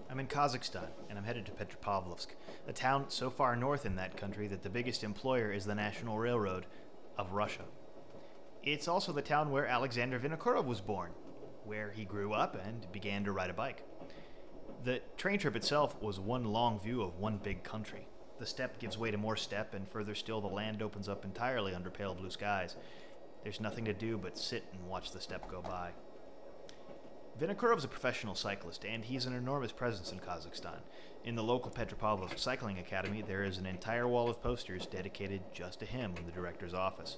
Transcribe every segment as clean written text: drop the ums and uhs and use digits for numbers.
I'm in Kazakhstan, and I'm headed to Petropavlovsk, a town so far north in that country that the biggest employer is the National Railroad of Russia. It's also the town where Alexander Vinokurov was born, where he grew up and began to ride a bike. The train trip itself was one long view of one big country. The steppe gives way to more steppe, and further still the land opens up entirely under pale blue skies. There's nothing to do but sit and watch the steppe go by. Vinokurov's a professional cyclist, and he's an enormous presence in Kazakhstan. In the local Petropavlovsk Cycling Academy, there is an entire wall of posters dedicated just to him in the director's office.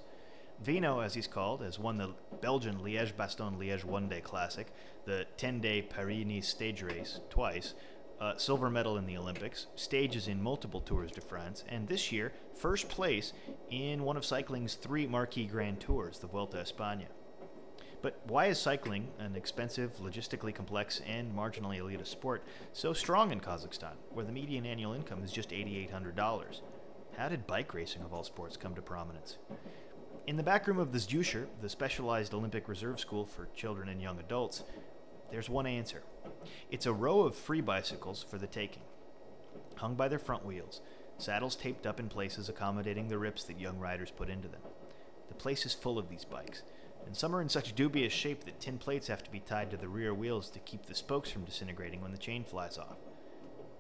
Vino, as he's called, has won the Belgian Liège-Bastogne-Liège one-day classic, the 10-day Paris-Nice stage race twice, a silver medal in the Olympics, stages in multiple Tours de France, and this year, first place in one of cycling's 3 marquee Grand Tours, the Vuelta a España. But why is cycling, an expensive, logistically complex, and marginally elitist sport, so strong in Kazakhstan, where the median annual income is just $8,800? How did bike racing of all sports come to prominence? In the back room of the SDYuShOR, the specialized Olympic reserve school for children and young adults, there's one answer. It's a row of free bicycles for the taking, hung by their front wheels, saddles taped up in places accommodating the rips that young riders put into them. The place is full of these bikes, and some are in such dubious shape that tin plates have to be tied to the rear wheels to keep the spokes from disintegrating when the chain flies off.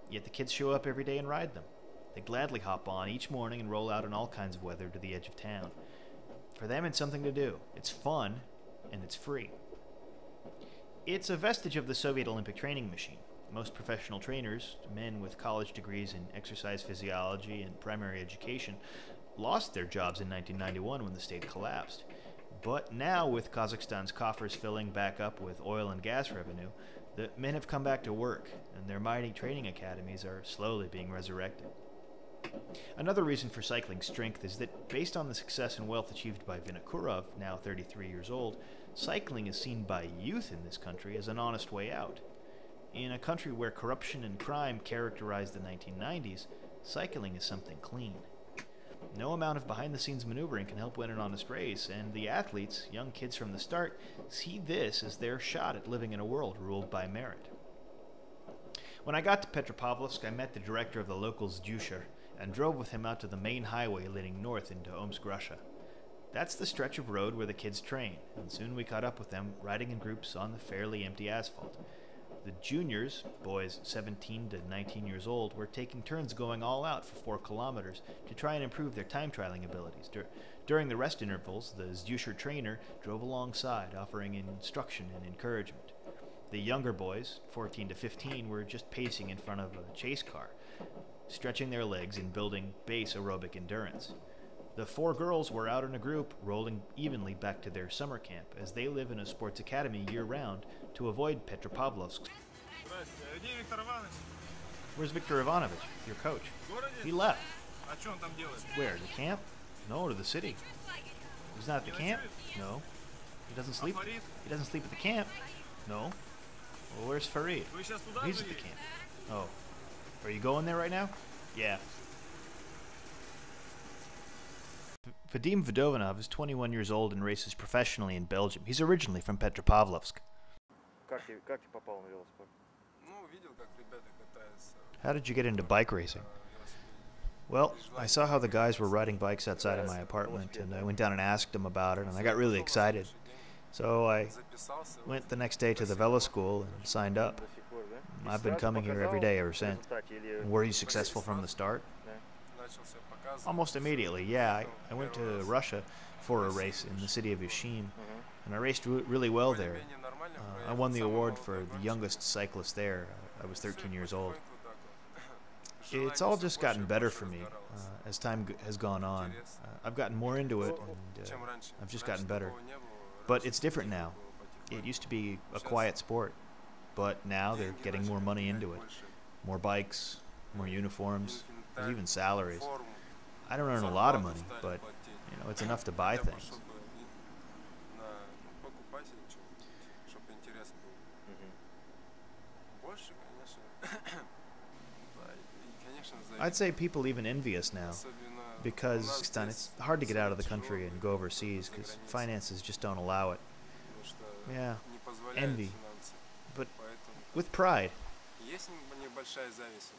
Yet the kids show up every day and ride them. They gladly hop on each morning and roll out in all kinds of weather to the edge of town. For them, it's something to do. It's fun, and it's free. It's a vestige of the Soviet Olympic training machine. Most professional trainers, men with college degrees in exercise physiology and primary education, lost their jobs in 1991 when the state collapsed. But now, with Kazakhstan's coffers filling back up with oil and gas revenue, the men have come back to work, and their mighty training academies are slowly being resurrected. Another reason for cycling's strength is that, based on the success and wealth achieved by Vinokurov, now 33 years old, cycling is seen by youth in this country as an honest way out. In a country where corruption and crime characterized the 1990s, cycling is something clean. No amount of behind-the-scenes maneuvering can help win an honest race, and the athletes, young kids from the start, see this as their shot at living in a world ruled by merit. When I got to Petropavlovsk, I met the director of the local SDYuShOR and drove with him out to the main highway leading north into Omsk, Russia. That's the stretch of road where the kids train, and soon we caught up with them, riding in groups on the fairly empty asphalt. The juniors, boys 17 to 19 years old, were taking turns going all out for 4 kilometers to try and improve their time trialing abilities. During the rest intervals, the SDYuShOR trainer drove alongside, offering instruction and encouragement. The younger boys, 14 to 15, were just pacing in front of a chase car, stretching their legs and building base aerobic endurance. The 4 girls were out in a group, rolling evenly back to their summer camp, as they live in a sports academy year-round to avoid Petropavlovsk. Where's Viktor Ivanovich, your coach? He left. Where, the camp? No, to the city. He's not at the camp? No. He doesn't sleep. He doesn't sleep at the camp? No. Well, where's Farid? He's at the camp. Oh. Are you going there right now? Yeah. Vadim Vodovanov is 21 years old and races professionally in Belgium. He's originally from Petropavlovsk. How did you get into bike racing? Well, I saw how the guys were riding bikes outside of my apartment, and I went down and asked them about it, and I got really excited. So I went the next day to the velo school and signed up. I've been coming here every day ever since. Were you successful from the start? Almost immediately, yeah. I went to Russia for a race in the city of Ishim, and I raced really well there. I won the award for the youngest cyclist there. I was 13 years old. It's all just gotten better for me as time has gone on. I've gotten more into it, and I've just gotten better. But it's different now. It used to be a quiet sport, but now they're getting more money into it. More bikes, more uniforms, there's even salaries. I don't earn a lot of money, but it's enough to buy things. I'd say people even envy us now, because it's hard to get out of the country and go overseas because finances just don't allow it. Yeah, envy, but with pride. Есть небольшая зависть